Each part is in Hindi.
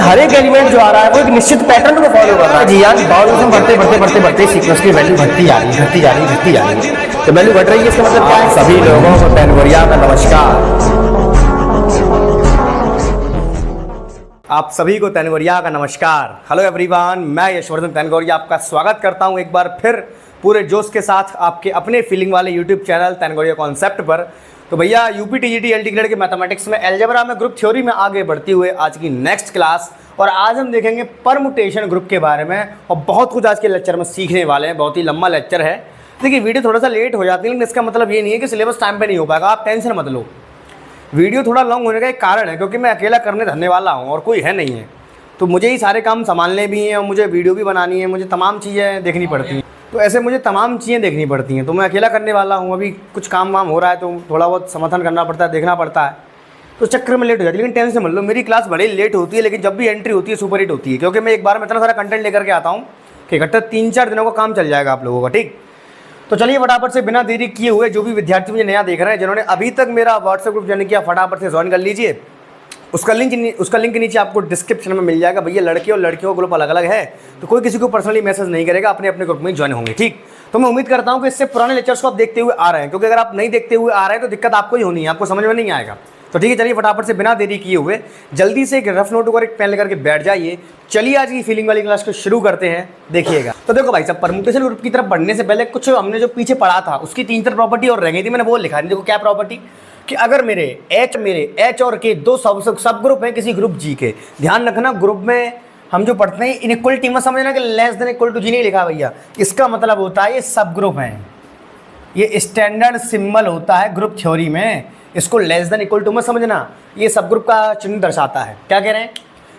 हर एक एलिमेंट जो आ रहा है वो एक निश्चित पैटर्न को फॉलो कर रहा है जी। यार बाउल में बढ़ते बढ़ते बढ़ते बढ़ते सीक्वेंस की वैल्यू घटती जा रही है, घटती जा रही है, घटती जा रही है। तो वैल्यू घट रही है, इसका मतलब क्या है? सभी लोगों को तैनवरिया का नमस्कार। आप सभी को तैनवरिया का नमस्कार। हेलो एवरीवन, मैं यशवर्धन तैनगौरिया आपका स्वागत करता हूं एक बार फिर पूरे जोश के साथ आपके अपने फीलिंग वाले यूट्यूब चैनल तैनगौरिया कॉन्सेप्ट पर। तो भैया यूपी टीजीटी एलटी ग्रेड के मैथमेटिक्स में अलजेब्रा में ग्रुप थ्योरी में आगे बढ़ती हुए आज की नेक्स्ट क्लास, और आज हम देखेंगे परमुटेशन ग्रुप के बारे में और बहुत कुछ आज के लेक्चर में सीखने वाले हैं। बहुत ही लंबा लेक्चर है। देखिए वीडियो थोड़ा सा लेट हो जाती है, लेकिन इसका मतलब ये नहीं है कि सिलेबस टाइम पे नहीं हो पाएगा, आप टेंशन मत लो। वीडियो थोड़ा लॉन्ग होने का एक कारण है क्योंकि मैं अकेला करने धरने वाला हूँ और कोई है नहीं है, तो मुझे ही सारे काम संभालने भी हैं और मुझे वीडियो भी बनानी है, मुझे तमाम चीज़ें देखनी पड़ती हैं। तो ऐसे मुझे तमाम चीज़ें देखनी पड़ती हैं, तो मैं अकेला करने वाला हूँ। अभी कुछ काम वाम हो रहा है तो थोड़ा बहुत समर्थन करना पड़ता है, देखना पड़ता है, तो चक्कर में लेट हो जाती है। लेकिन टेंशन मत लो, मेरी क्लास बड़ी लेट होती है लेकिन जब भी एंट्री होती है सुपर हिट होती है, क्योंकि मैं एक बार में इतना सारा कंटेंट लेकर के आता हूँ कि इकट्ठा 3-4 दिनों का काम चल जाएगा आप लोगों का। ठीक, तो चलिए फटाफट से बिना देरी किए हुए जो भी विद्यार्थी मुझे नया देख रहे हैं, जिन्होंने अभी तक मेरा व्हाट्सएप ग्रुप ज्वाइन किया, फटाफट से ज्वाइन कर लीजिए। उसका लिंक नीचे आपको डिस्क्रिप्शन में मिल जाएगा। भैया लड़के और लड़कियों का ग्रुप अलग अलग है, तो कोई किसी को पर्सनली मैसेज नहीं करेगा, अपने अपने ग्रुप में ज्वाइन होंगे। ठीक, तो मैं उम्मीद करता हूँ कि इससे पुराने लेक्चर्स को आप देखते हुए आ रहे हैं, क्योंकि अगर आप नहीं देखते हुए आ रहे हैं तो दिक्कत आपको ही होनी है, आपको समझ में नहीं आएगा। तो ठीक है, चलिए फटाफट से बिना देरी किए हुए जल्दी से एक रफ नोट और एक पेन लेकर के बैठ जाइए। चलिए आज की फीलिंग वाली क्लास को शुरू करते हैं। देखिएगा, तो देखो भाई साहब, परमुटेशन ग्रुप की तरफ बढ़ने से पहले कुछ हमने जो पीछे पढ़ा था उसकी 3-4 प्रॉपर्टी और रह गई थी, मैंने वो लिखा। देखो क्या प्रॉपर्टी, कि अगर मेरे एच और के दो सब ग्रुप हैं किसी ग्रुप जी के, ध्यान रखना ग्रुप में हम जो पढ़ते हैं इनइक्वलिटी में समझना कि लेस देन इक्वल टू जी नहीं लिखा भैया, इसका मतलब होता है ये सब ग्रुप हैं, ये स्टैंडर्ड सिंबल होता है ग्रुप थ्योरी में। इसको लेस देन इक्वल टू में समझना, ये सब ग्रुप का चिन्ह दर्शाता है। क्या कह रहे हैं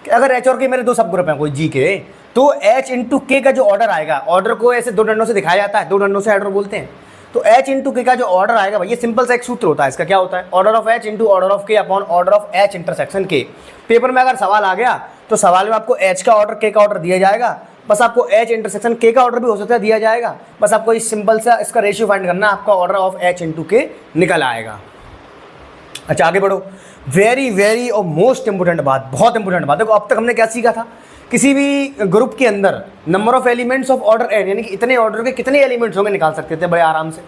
कि अगर एच और के मेरे दो सब ग्रुप हैं कोई जी के, तो एच इंटू के का जो ऑर्डर आएगा, ऑर्डर को ऐसे दो डंडों से दिखाया जाता है, दो डंडों से ऑर्डर बोलते हैं, तो एच इंटू के का जो ऑर्डर आएगा भाई, ये सिंपल सा एक सूत्र होता है इसका। क्या होता है? Order of H into order of K upon order of H intersection K. Paper में अगर सवाल आ गया तो सवाल में आपको एच का ऑर्डर के का ऑर्डर दिया जाएगा, बस आपको एच इंटरसेक्शन के का ऑर्डर भी हो सकता है दिया जाएगा, बस आपको इस सिंपल सा इसका रेशियो फाइंड करना, आपका ऑर्डर ऑफ एच इंटू के निकल आएगा। अच्छा आगे बढ़ो, वेरी और मोस्ट इंपोर्टेंट बात, बहुत इंपोर्टेंट बात। देखो अब तक हमने क्या सीखा था, किसी भी ग्रुप के अंदर number of elements of order N, यानी कि इतने ऑर्डर के कितने एलिमेंट्स होंगे निकाल सकते थे बड़े आराम से।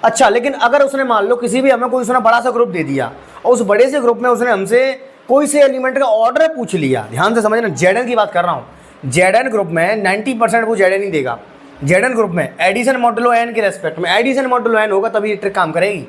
अच्छा, लेकिन अगर उसने मान लो किसी भी हमें कोई उसने बड़ा सा ग्रुप दे दिया और उस बड़े से ग्रुप में उसने हमसे कोई से एलिमेंट का ऑर्डर पूछ लिया, ध्यान से समझना, जेडन की बात कर रहा हूँ। जेडन ग्रुप में 90% वो जेडन ही देगा। जेडन ग्रुप में एडिशन मॉडुलो एन के रेस्पेक्ट में एडिशन मॉडुलो एन होगा तभी ट्रिक काम करेगी।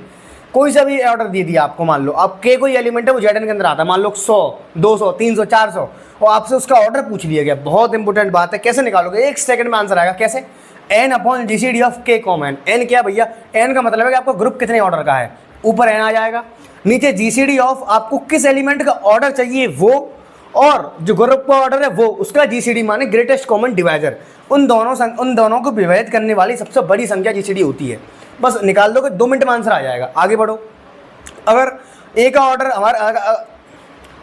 कोई सा भी ऑर्डर दे दिया आपको, मान लो अब के कोई एलिमेंट है वो जेडन के अंदर आता है, मान लो 100, 200, 300, 400, और आपसे उसका ऑर्डर पूछ लिया गया। बहुत इंपॉर्टेंट बात है, कैसे निकालोगे? 1 सेकंड में आंसर आएगा। कैसे? एन अपॉन जीसीडी ऑफ के कॉमन। एन क्या भैया? एन का मतलब है कि आपका ग्रुप कितने ऑर्डर का है, ऊपर एन आ जाएगा, नीचे जीसीडी ऑफ आपको किस एलिमेंट का ऑर्डर चाहिए वो, और जो ग्रुप का ऑर्डर है वो, उसका जीसीडी माने ग्रेटेस्ट कॉमन डिवाइजर। उन दोनों को विभाजित करने वाली सबसे बड़ी संख्या जीसीडी होती है। बस निकाल दो कि 2 मिनट में आंसर आ जाएगा। आगे बढ़ो, अगर ए का ऑर्डर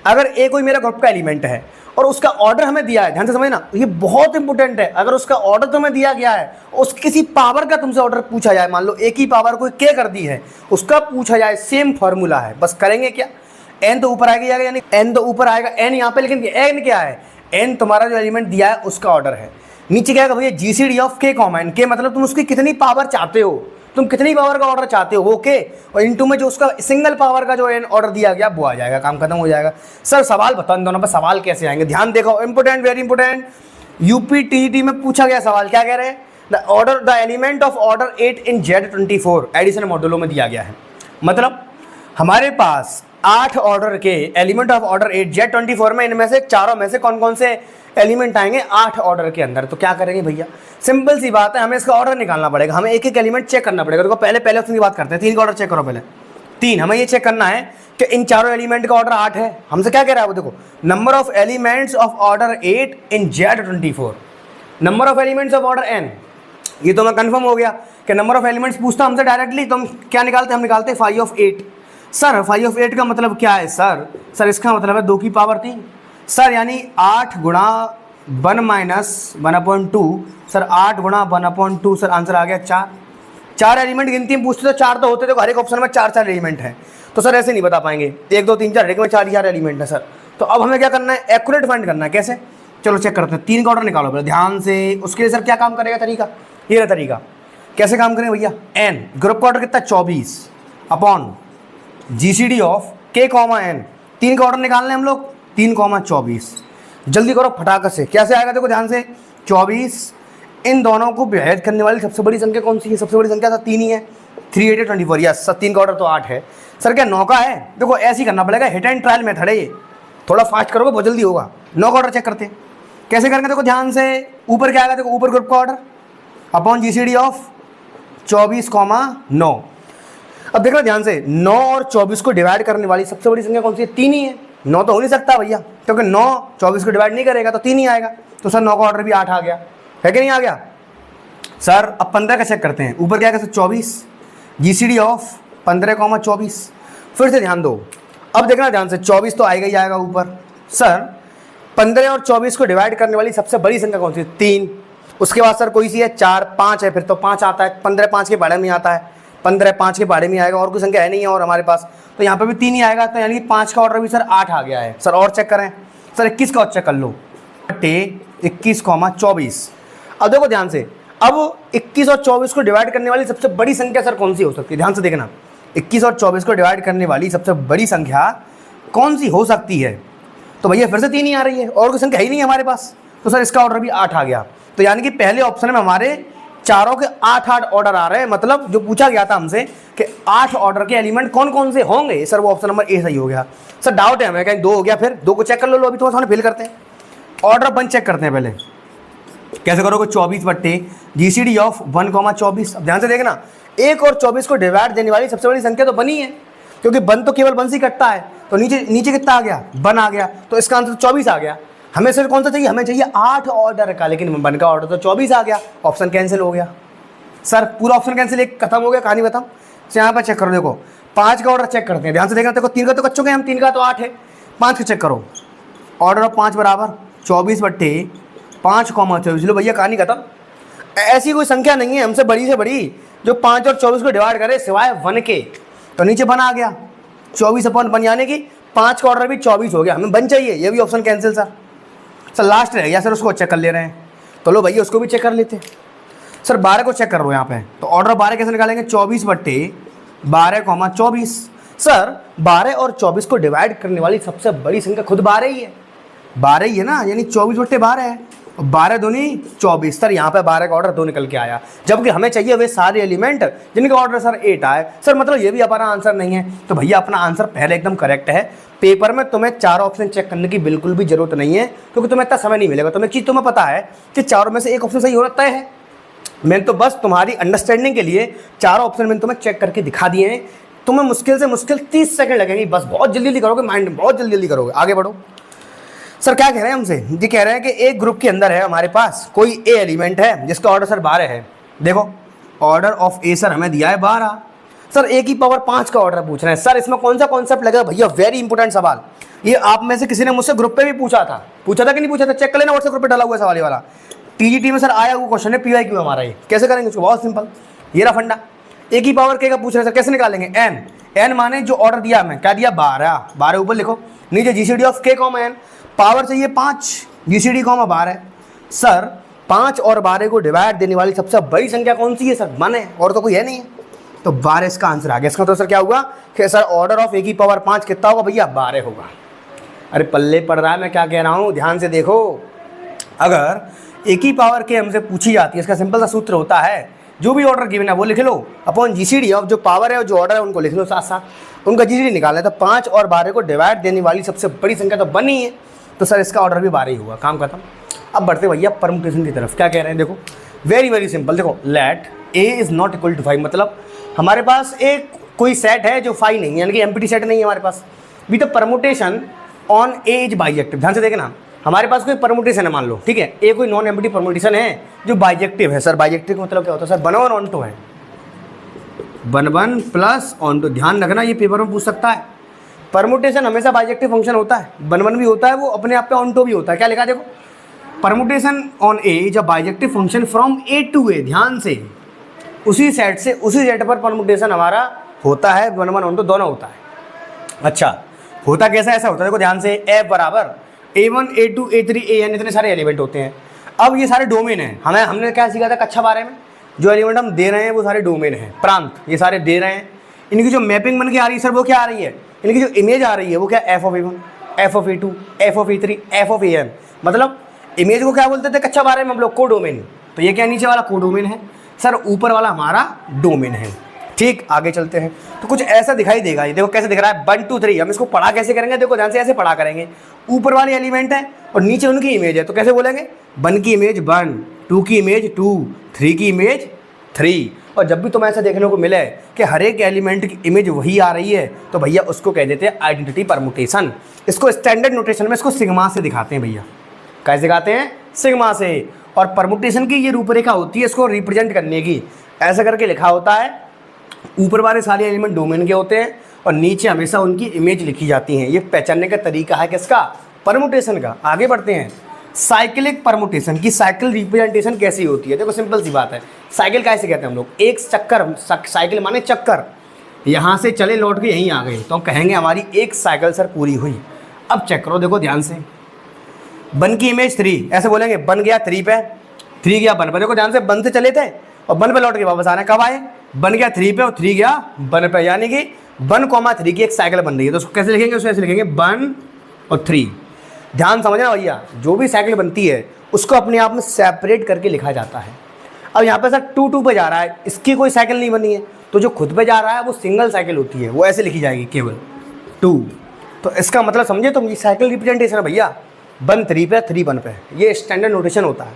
अगर ए कोई मेरा ग्रुप का एलिमेंट है और उसका ऑर्डर हमें दिया है, ध्यान से समझना, ये बहुत इंपॉर्टेंट है। अगर उसका ऑर्डर तुम्हें दिया गया है, उस किसी पावर का तुमसे ऑर्डर पूछा जाए, मान लो ए की पावर कोई के कर दी है, उसका पूछा जाए, सेम फॉर्मूला है, बस करेंगे क्या, एन तो ऊपर आएगा, यानी एन तो ऊपर आएगा, एन यहाँ पे, लेकिन एन क्या है? एन तुम्हारा जो एलिमेंट दिया है उसका ऑर्डर है। नीचे क्या है भैया? जीसीडी ऑफ के कॉमन के, मतलब तुम उसकी कितनी पावर चाहते हो, तुम कितनी पावर का ऑर्डर चाहते हो, ओके, और इनटू में जो उसका सिंगल पावर का जो एन ऑर्डर दिया गया वो आ जाएगा, काम खत्म हो जाएगा। सर सवाल बताओ इन दोनों पर सवाल कैसे आएंगे? ध्यान देखो, important, very important, UP TET में पूछा गया सवाल। क्या कह रहे हैं? The element of order 8 in Z24 addition modulo में दिया गया है। मतलब हमारे पास 8 ऑर्डर के एलिमेंट ऑफ ऑर्डर 8 Z24 में, इनमें से चारों में से कौन कौन से एलिमेंट आएंगे 8 ऑर्डर के अंदर। तो क्या करेंगे भैया? सिंपल सी बात है, हमें इसका ऑर्डर निकालना पड़ेगा, हमें एक एक एलिमेंट चेक करना पड़ेगा। देखो पहले ऑप्शन की बात करते हैं, 3 का ऑर्डर चेक करो। पहले 3 हमें ये चेक करना है कि इन चारों एलिमेंट का ऑर्डर 8 है। हमसे क्या कह रहा है वो देखो, number of elements of order 8 in Z24, number of elements of order n। ये तो मैं कंफर्म हो गया कि नंबर ऑफ एलिमेंट्स पूछता हमसे डायरेक्टली, तो हम क्या निकालते हैं? हम निकालते हैं 5 ऑफ 8। सर 5 ऑफ 8 का मतलब क्या है? सर इसका मतलब है 2 की पावर 3। सर यानी 8 गुणा 1 माइनस 1/2। सर 8 गुणा 1/2। सर आंसर आ गया 4। 4 एलिमेंट गिनती में पूछते तो 4 तो होते थे, हर एक ऑप्शन में 4 एलिमेंट है। तो सर ऐसे नहीं बता पाएंगे, 1 2 3 4 एक में 4 एलिमेंट है सर। तो अब हमें क्या करना है, एक्यूरेट फाइंड करना है। कैसे, चलो चेक करते हैं। 3 का ऑर्डर निकालो पहले ध्यान से। उसके लिए सर क्या काम करेगा तरीका, ये रहा तरीका। कैसे काम करें भैया, n ग्रुप का ऑर्डर कितना 24 upon GCD of k comma n। 3 का ऑर्डर निकालना है हम लोग, 3 कॉमा 24। जल्दी करो फटाक से, कैसे आएगा देखो ध्यान से। 24 इन दोनों को विभाजित करने वाली सबसे बड़ी संख्या कौन सी है, सबसे बड़ी संख्या था 3 ही है। 3 8 24, यस सर 3 का ऑर्डर तो 8 है। सर क्या 9 का है, देखो ऐसे ही करना पड़ेगा, हिट एंड ट्रायल मेथड है ये, थोड़ा फास्ट करोगे बहुत जल्दी होगा। 9 का ऑर्डर चेक करते हैं, कैसे करेंगे देखो ध्यान से। ऊपर क्या आएगा देखो, ऊपर ग्रुप का order upon GCD of 24 comma 9। अब देखना ध्यान से, 9 और 24 को डिवाइड करने वाली सबसे बड़ी संख्या कौन सी है, 3 ही है। 9 तो हो नहीं सकता भैया, क्योंकि 9 24 को डिवाइड नहीं करेगा तो 3 ही आएगा। तो सर 9 का ऑर्डर भी 8 आ गया है कि नहीं आ गया सर। अब 15 का चेक करते हैं, ऊपर क्या है 24 GCD ऑफ 15 कॉमा 24। फिर से ध्यान दो, अब देखना ध्यान से, 24 तो आएगा ही आएगा ऊपर। सर 15 और 24 को डिवाइड करने वाली सबसे बड़ी संख्या कौन सी है, 3। उसके बाद सर कोई सी है 4 5 है, फिर तो 5 आता है। 15 5 के बारे में आता है, 15 5 के बारे में आएगा, और कोई संख्या है नहीं है और हमारे पास, तो यहाँ पे भी 3 ही आएगा। तो यानी कि 5 का ऑर्डर भी सर 8 आ गया है। सर और चेक करें, सर 21 का और चेक कर लो, 21 कॉमा 24। अब देखो ध्यान से, अब 21 और 24 को डिवाइड करने वाली सबसे बड़ी संख्या सर कौन सी हो सकती है, ध्यान से देखना। 21 और 24 को डिवाइड करने वाली सबसे बड़ी संख्या कौन सी हो सकती है, तो भैया फिर से 3 ही आ रही है और कोई संख्या ही नहीं है हमारे पास। तो सर इसका ऑर्डर भी 8 आ गया। तो यानी कि पहले ऑप्शन में हमारे चारों के 8 ऑर्डर आ रहे हैं, मतलब जो पूछा गया था हमसे कि 8 ऑर्डर के एलिमेंट कौन कौन से होंगे, सर वो ऑप्शन नंबर ए सही हो गया। सर डाउट है हमें, कहीं 2 हो गया, फिर 2 को चेक कर लो। अभी थोड़ा सा फिल करते हैं, ऑर्डर 1 चेक करते हैं पहले। कैसे करोगे, 24 बट्टे GCD ऑफ 1 कॉमा 24। अब ध्यान से देखना, 1 और 24 को डिवाइड देने वाली सबसे बड़ी संख्या तो बनी है, क्योंकि 1 तो केवल 1 से कटता है। तो नीचे कितना आ गया, 1 आ गया, तो इसका आंसर 24 आ गया। हमें सिर्फ कौन सा चाहिए, हमें चाहिए 8 ऑर्डर का, लेकिन 1 का ऑर्डर तो 24 आ गया, ऑप्शन कैंसिल हो गया। सर पूरा ऑप्शन कैंसिल, एक खत्म हो गया, कहानी बताऊँ। यहाँ पर चेक करो, देखो 5 का ऑर्डर चेक करते हैं, ध्यान से देखना। देखो 3 का तो कर चुके हैं हम, 3 का तो 8 है। 5 का चेक करो, ऑर्डर ऑफ 5 बराबर 24 बट्टे 5 कॉमा 24। लो भैया कहानी खत्म। ऐसी कोई संख्या नहीं है हमसे बड़ी से बड़ी जो 5 और 24 को डिवाइड करे सिवाय 1 के। तो नीचे 1 आ गया, 24 अपॉन 1, यानी कि 5 का ऑर्डर भी 24 हो गया। हमें 1 चाहिए, ये भी option cancel sir. Sir last रह गया सर, उसको चेक कर ले रहे हैं, तो लो भैया उसको भी चेक कर लेते हैं। सर 12 को चेक कर रहे हो यहाँ पे, तो ऑर्डर 12 कैसे निकालेंगे, 24 बट्टे 12 कॉमा 24। सर 12 और 24 को डिवाइड करने वाली सबसे बड़ी संख्या खुद 12 ही है, 12 ही है ना, यानी 24 बट्टे 12 है, 12 दूनी 24। सर यहाँ पे 12 का ऑर्डर 2 निकल के आया, जबकि हमें चाहिए वे सारे एलिमेंट जिनका ऑर्डर सर 8 आए। सर मतलब ये भी हमारा आंसर नहीं है। तो भैया अपना आंसर पहले एकदम करेक्ट है। पेपर में तुम्हें 4 ऑप्शन चेक करने की बिल्कुल भी जरूरत नहीं है, क्योंकि तुम्हें इतना समय नहीं मिलेगा। तुम्हें एक चीज़ तुम्हें पता है कि 4 में से एक ऑप्शन सही होना तय है। मैंने तो बस तुम्हारी अंडरस्टैंडिंग के लिए 4 ऑप्शन मैंने तुम्हें चेक करके दिखा दिए हैं। तुम्हें मुश्किल से मुश्किल 30 सेकंड लगेंगे, बस बहुत जल्दी करोगे, माइंड बहुत जल्दी करोगे। आगे बढ़ो। सर क्या कह रहे हैं हमसे, ये कह रहे हैं कि एक ग्रुप के अंदर है हमारे पास कोई ए एलिमेंट है जिसका ऑर्डर सर 12 है। देखो ऑर्डर ऑफ ए सर हमें दिया है 12। सर ए की पावर 5 का ऑर्डर पूछ रहे हैं। सर इसमें कौन सा कॉन्सेप्ट लगेगा भैया, वेरी इंपॉर्टेंट सवाल। ये आप में से किसी ने मुझसे ग्रुप पे भी पूछा था कि नहीं पूछा था, चेक कर लेना, व्हाट्सएप ग्रुप पे डाला हुआ सवाल वाला। टीजीटी में सर आया हुआ क्वेश्चन है, PYQ हमारा। ये कैसे करेंगे उसको, बहुत सिंपल, ये रहा फंडा। ए की पावर के का पूछ रहे हैं सर, कैसे निकालेंगे, एन माने जो ऑर्डर दिया हमें, क्या दिया 12 ऊपर लिखो, नीचे GCD of k comma n, power चाहिए 5, GCD कॉमा 12। सर 5 और 12 को डिवाइड देने वाली सबसे बड़ी संख्या कौन सी है सर, मन है, और तो कोई है नहीं है, तो 12 इसका आंसर आ गया। इसका तो सर क्या हुआ कि सर ऑर्डर ऑफ ए की पावर 5 कितना होगा भैया, 12 होगा। अरे पल्ले पड़ रहा है मैं क्या कह रहा हूँ, ध्यान से देखो। अगर ए की पावर के हमसे पूछी जाती है, इसका सिंपल सा सूत्र होता है, जो भी ऑर्डर गिवन है वो लिख लो अपॉन GCD ऑफ जो पावर है और जो ऑर्डर है उनको लिख लो साथ साथ, उनका GCD निकालना है। तो 5 और 12 को डिवाइड देने वाली सबसे बड़ी संख्या तो बनी है, तो सर इसका ऑर्डर भी 12 ही हुआ, काम खत्म। अब बढ़ते भैया परमुटेशन की तरफ। क्या कह रहे हैं देखो, वेरी सिंपल। देखो let A is not equal to 5, मतलब हमारे पास एक कोई सेट है जो 5 नहीं है, यानी कि एम्प्टी सेट नहीं है हमारे पास। भी तो permutation on A is bijective, ध्यान से देखना। हमारे पास कोई परमुटेशन है मान लो, ठीक है, ए कोई नॉन एम्प्टी परमुटेशन है जो बाइजेक्टिव है। सर बाइजेक्टिव का मतलब क्या होता है सर, 1 1 ऑन 2 है, 1 1 प्लस ऑन 2। ध्यान रखना ये पेपर में पूछ सकता है। परमुटेशन हमेशा बाइजेक्टिव फंक्शन होता है, 1 1 भी होता है, वो अपने आप पे ऑन 2 भी होता है। क्या लिखा देखो, permutation on A is a bijective function from A to A. ध्यान से उसी सेट से उसी सेट पर परमुटेशन हमारा होता है, 1 1 ऑन 2 दोनों होता है। अच्छा होता कैसा ऐसा होता है, देखो ध्यान से, F बराबर A1 A2 A3 AN, इतने सारे एलिमेंट होते हैं। अब ये सारे डोमेन हैं, हमने क्या सीखा था कक्षा 12 में, जो एलिमेंट हम दे रहे हैं वो सारे डोमेन हैं, प्रांत ये सारे दे रहे हैं। इनकी जो मैपिंग बन के आ रही है सर वो क्या आ रही है, इनकी जो इमेज आ रही है वो क्या, F of A1 F of A2 F of A3 F of AN। मतलब इमेज को क्या बोलते थे कक्षा 12 में हम लोग, कोडोमेन। तो ये क्या नीचे वाला कोडोमेन है सर, ऊपर वाला हमारा डोमेन है। ठीक, आगे चलते हैं तो कुछ ऐसा दिखाई देगा। ये देखो कैसे दिख रहा है, 1 2 3। हम इसको पढ़ा कैसे करेंगे, देखो ध्यान से, ऐसे पढ़ा करेंगे, ऊपर वाले एलिमेंट है और नीचे उनकी इमेज है, तो कैसे बोलेंगे, 1 की इमेज 1, 2 की इमेज 2, 3 की इमेज 3। और जब भी तुम्हें ऐसा देखने को मिले कि हर एक एलिमेंट की इमेज वही आ रही है, तो भैया उसको कह देते हैं आइडेंटिटी परमुटेशन। इसको स्टैंडर्ड नोटेशन में इसको सिग्मा से दिखाते हैं भैया। कैसे दिखाते हैं, सिग्मा से। और परमुटेशन की ये रूपरेखा होती है इसको रिप्रेजेंट करने की, ऐसा करके लिखा होता है। ऊपर वाले सारे एलिमेंट डोमेन के होते हैं और नीचे हमेशा उनकी इमेज लिखी जाती है। ये पहचानने का तरीका है किसका, परमुटेशन का। आगे बढ़ते हैं, साइक्लिक परमुटेशन की साइकिल रिप्रेजेंटेशन कैसी होती है। देखो सिंपल सी बात है, साइकिल कैसे कहते हैं हम लोग, एक चक्कर, साइकिल माने चक्कर, यहाँ से चले लौट के यहीं आ गए तो हम कहेंगे हमारी एक साइकिल सर पूरी हुई। अब चेक करो, देखो ध्यान से, 1 की इमेज 3, ऐसे बोलेंगे 1 गया 3 पे, 3 गया 1 पे। देखो ध्यान से, 1 से चले थे और 1 पे लौट के वापस आ रहे हैं, कब आए, 1 गया 3 पे और 3 गया 1 पे, यानी कि 1, 3 की एक साइकिल बन रही है। तो उसको कैसे लिखेंगे, उसको ऐसे लिखेंगे 1 और 3। ध्यान समझना भैया, जो भी साइकिल बनती है उसको अपने आप में सेपरेट करके लिखा जाता है। अब यहाँ पे सर 2 2 पे जा रहा है, इसकी कोई साइकिल नहीं बनी है, तो जो खुद पे जा रहा है वो सिंगल साइकिल होती है, वो ऐसे लिखी जाएगी केवल 2। तो इसका मतलब समझे तुम, ये साइकिल रिप्रेजेंटेशन है भैया, 1 3 पे 3 1 पे, ये स्टैंडर्ड नोटेशन होता है।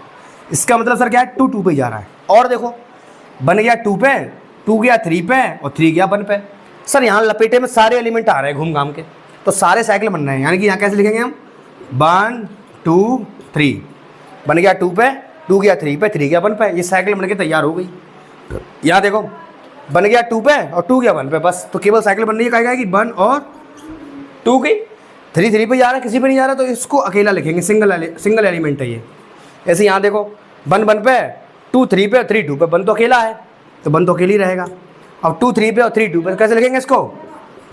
इसका मतलब सर क्या है, 2 2 पे जा रहा है। और देखो 1 गया 2 पे, 2 गया 3 पे और 3 गया 1 पे। सर यहाँ लपेटे में सारे एलिमेंट आ रहे हैं घूम घाम के, तो सारे साइकिल बन रहे हैं, यानी कि यहाँ कैसे लिखेंगे हम, 1 2 3, 1 गया 2 पे, 2 गया 3 पे, 3 गया 1 पे, ये साइकिल बन के तैयार हो गई। तो यहाँ देखो 1 गया 2 पे और 2 गया 1 पे, बस तो केवल साइकिल बन रही है, कहा जाएगी 1 और 2 की। 3 3 पे जा रहा है, किसी पे नहीं जा रहा, तो इसको अकेला लिखेंगे, सिंगल एलिमेंट है ये। ऐसे यहाँ देखो 1 1 पे, 2 3 पे और 3 2 पे, 1 तो अकेला है तो 1 तो अकेले ही रहेगा। अब 2 3 पे और 3 2 पे कैसे लिखेंगे इसको,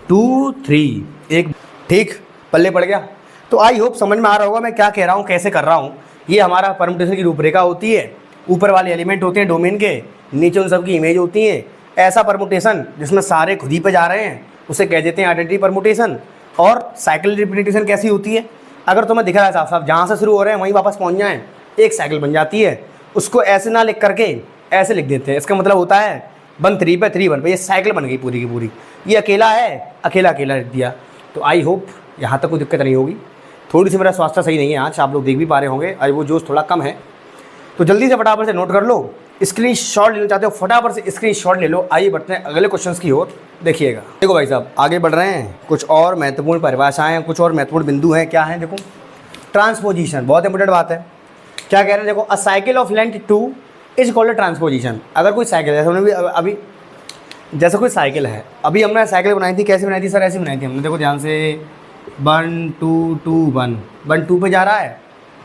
2 3 1। ठीक, पल्ले पड़ गया। तो आई होप समझ में आ रहा होगा मैं क्या कह रहा हूँ, कैसे कर रहा हूँ। ये हमारा परमुटेशन की रूपरेखा होती है, ऊपर वाले एलिमेंट होते हैं डोमेन के, नीचे उन सब की इमेज होती है। ऐसा परमुटेशन जिसमें सारे खुद ही पे जा रहे हैं उसे कह देते हैं आइडेंटिटी परमुटेशन। और साइकिल रिप्रेजेंटेशन कैसी होती है, अगर तुम्हें दिख रहा है साफ साफ, जहाँ से शुरू हो रहे हैं वहीं वापस पहुँच जाएँ, एक साइकिल बन जाती है। उसको ऐसे ना लिख करके ऐसे लिख देते हैं, इसका मतलब होता है 1 3 पे 3 1 पे, ये साइकिल बन गई पूरी की पूरी। ये अकेला है, अकेला अकेला लिख दिया। तो आई होप यहाँ तक कोई दिक्कत नहीं होगी। थोड़ी सी मेरा स्वास्थ्य सही नहीं है आज, आप लोग देख भी पा रहे होंगे, आज वो जोश थोड़ा कम है। तो जल्दी से फटाफट से नोट कर लो, स्क्रीन शॉट लेना चाहते हो फटाफट से स्क्रीन शॉट ले लो। आइए बढ़ते हैं अगले क्वेश्चन की ओर, देखिएगा। देखो भाई साहब आगे बढ़ रहे हैं, कुछ और महत्वपूर्ण परिभाषाएं हैं, कुछ और महत्वपूर्ण बिंदु हैं। क्या है, देखो ट्रांसपोजिशन, बहुत इंपॉर्टेंट बात है। क्या कह रहे हैं, देखो अ cycle of length 2 is called transposition. अगर कोई साइकिल है, हमने अभी जैसे कोई साइकिल है, अभी हमने साइकिल बनाई थी, कैसे बनाई थी सर, ऐसी बनाई थी हमने। देखो ध्यान से, 1 2 2 1, 1 2 पे जा रहा है,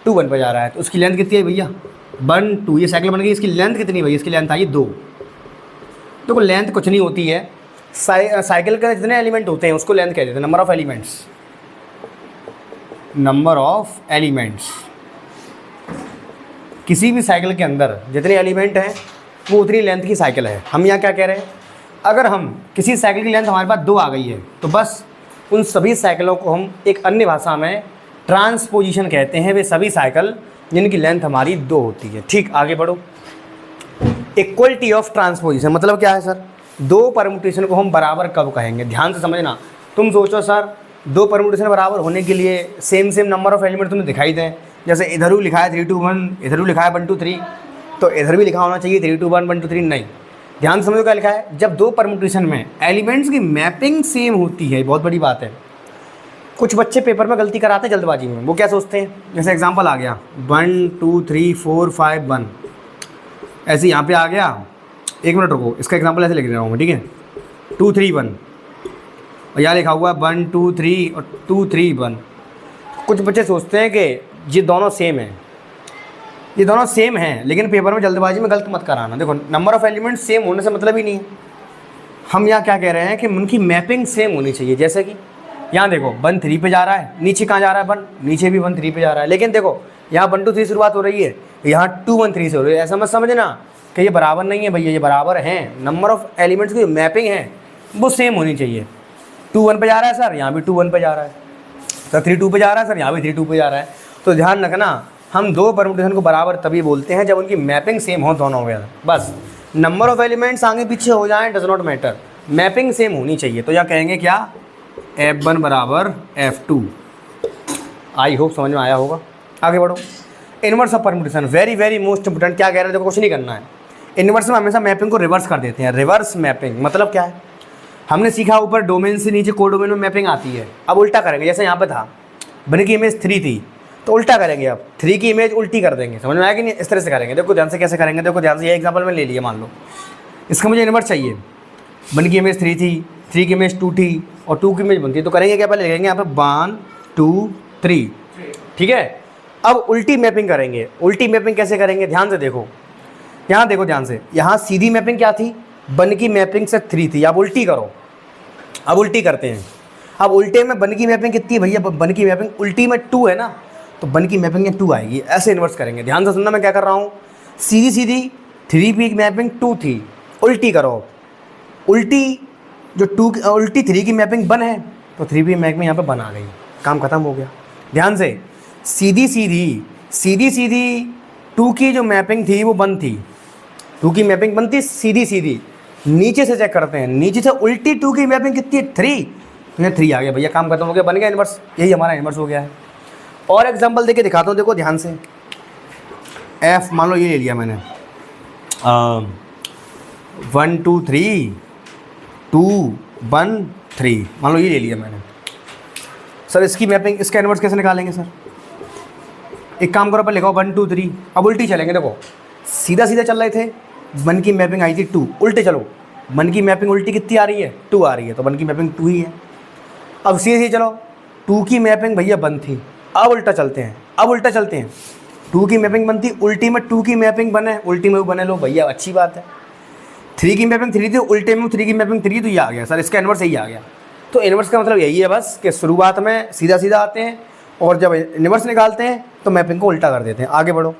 2 1 पे जा रहा है, तो उसकी लेंथ कितनी है भैया, 1 2। ये साइकिल बन गई, इसकी लेंथ कितनी भैया, इसकी लेंथ आई 2। देखो लेंथ कुछ नहीं होती है, साइकिल के जितने एलिमेंट होते हैं उसको लेंथ कह देते हैं, number of elements. Number of elements, किसी भी साइकिल के अंदर जितने एलिमेंट हैं वो उतनी लेंथ की साइकिल है। हम यहाँ क्या कह रहे हैं, अगर हम किसी साइकिल की लेंथ हमारे पास 2 आ गई है, तो बस उन सभी साइकिलों को हम एक अन्य भाषा में ट्रांसपोजिशन कहते हैं। वे सभी साइकिल जिनकी लेंथ हमारी 2 होती है। ठीक, आगे बढ़ो। इक्वलिटी ऑफ ट्रांसपोजिशन मतलब क्या है सर, 2 परमुटेशन को हम बराबर कब कहेंगे। ध्यान से समझना, तुम सोचो सर 2 परमुटेशन बराबर होने के लिए सेम नंबर ऑफ एलिमेंट तुम्हें दिखाई दें, जैसे इधर भी लिखा है 3 2 1, इधर भी लिखा है 1 2 3, तो इधर भी लिखा होना चाहिए 3 2 1 1 2 3। नहीं, ध्यान समझो क्या लिखा है, जब 2 परमुटेशन में एलिमेंट्स की मैपिंग सेम होती है, बहुत बड़ी बात है। कुछ बच्चे पेपर में गलती कराते हैं जल्दबाजी में, वो क्या सोचते हैं, जैसे एग्जांपल आ गया 1 2 3 4 5 1, ऐसे यहाँ पे आ गया। 1 मिनट रुको, इसका एग्जांपल ऐसे लिख रहा हूँ मैं, ठीक है, 2 3 1, और यहाँ लिखा हुआ 1 2 3 और 2 3 1। कुछ बच्चे सोचते हैं कि ये दोनों सेम हैं, ये दोनों सेम हैं, लेकिन पेपर में जल्दबाजी में गलत मत कराना। देखो नंबर ऑफ एलिमेंट सेम होने से मतलब ही नहीं है। हम यहाँ क्या कह रहे हैं कि उनकी मैपिंग सेम होनी चाहिए। जैसे कि यहाँ देखो 1 3 पे जा रहा है, नीचे कहाँ जा रहा है 1, नीचे भी 1 3 पे जा रहा है। लेकिन देखो यहाँ 1 2 3 शुरुआत हो रही है, यहाँ 2 1 3 से हो रही है। ऐसा मत समझना कि ये बराबर नहीं है भैया, ये बराबर हैं। नंबर ऑफ एलिमेंट्स की मैपिंग है वो सेम होनी चाहिए। 2 1 पे जा रहा है सर, यहाँ भी 2 1 पे जा रहा है सर, 3 2 पे जा रहा है सर, यहाँ भी 3 2 पे जा रहा है। तो ध्यान रखना, हम दो परम्यूटेशन को बराबर तभी बोलते हैं जब उनकी मैपिंग सेम हो दोनों में। बस नंबर ऑफ एलिमेंट्स आगे पीछे हो जाएं does not matter, mapping same होनी चाहिए। तो यहाँ कहेंगे क्या, F1 बराबर F2। आई होप समझ में आया होगा। आगे बढ़ो। Inverse of permutation, very very most important. क्या कह रहे हैं, देखो कुछ नहीं करना है। इनवर्स में हमेशा मैपिंग को रिवर्स कर देते हैं। रिवर्स मैपिंग मतलब क्या है, हमने सीखा ऊपर डोमेन से नीचे कोडोमेन में मैपिंग आती है। अब उल्टा करेंगे, जैसे यहाँ पे था बन की इमेज 3 थी तो उल्टा करेंगे, अब 3 की इमेज उल्टी कर देंगे। समझ में आया कि नहीं, इस तरह से करेंगे। देखो ध्यान से कैसे करेंगे, देखो ध्यान से। ये एग्जांपल में ले लिया, मान लो इसका मुझे इनवर्स चाहिए। बन की इमेज 3 थी, 3 की इमेज 2 थी और 2 की इमेज बनती है। तो करेंगे क्या, पहले लिखेंगे यहाँ पे 1 2 3, ठीक है। अब उल्टी मैपिंग करेंगे। उल्टी मैपिंग कैसे करेंगे, ध्यान से देखो, यहाँ देखो ध्यान से। यहाँ सीधी मैपिंग क्या थी, बन की मैपिंग से 3 थी। अब उल्टी करो, अब उल्टी करते हैं। अब उल्टे में बन की मैपिंग कितनी है भैया, बन की मैपिंग उल्टी में 2 है ना, तो बन की मैपिंग में 2 आएगी। ऐसे इन्वर्स करेंगे। ध्यान से सुनना मैं क्या कर रहा हूँ। सीधी सीधी 3 की मैपिंग 2 थी, उल्टी करो। उल्टी जो 2 उल्टी 3 की मैपिंग बन है तो 3 की मैपिंग यहाँ पे बन आ गई, काम खत्म हो गया। ध्यान से, सीधी सीधी 2 की जो मैपिंग थी वो बन थी, 2 की मैपिंग बनती सीधी सीधी। नीचे से चेक करते हैं, नीचे से उल्टी 2 की मैपिंग कितनी है 3, तो यहाँ 3 आ गया भैया, काम खत्म हो गया, बन गया इनवर्स। यही हमारा इनवर्स हो गया है। और एग्जांपल देके दिखाता हूँ, देखो ध्यान से। F मान लो ये ले लिया मैंने, 1 2 3 2 1 3, मान लो ये ले लिया मैंने। सर इसकी मैपिंग, इसका इनवर्स कैसे निकालेंगे सर, एक काम करो, पर लिखाओ 1 2 3। अब उल्टी चलेंगे। देखो सीधा सीधा चल रहे थे, बन की मैपिंग आई थी 2, उल्टे चलो, बन की मैपिंग उल्टी कितनी आ रही है 2 आ रही है, तो बन की मैपिंग 2 ही है। अब सीधे चलो, 2 की मैपिंग भैया बन थी, अब उल्टा चलते हैं। अब उल्टा चलते हैं, 2 की मैपिंग बनती, उल्टी में 2 की मैपिंग बने, उल्टी में भी बने, लो भैया अच्छी बात है। 3 की मैपिंग 3 थी, उल्टे में 3 की मैपिंग 3, तो ये आ गया सर, इसका इनवर्स यही आ गया। तो इनवर्स का मतलब यही है बस कि शुरुआत में सीधा सीधा आते हैं और जब इनवर्स निकालते हैं तो मैपिंग को उल्टा कर देते हैं। आगे बढ़ो।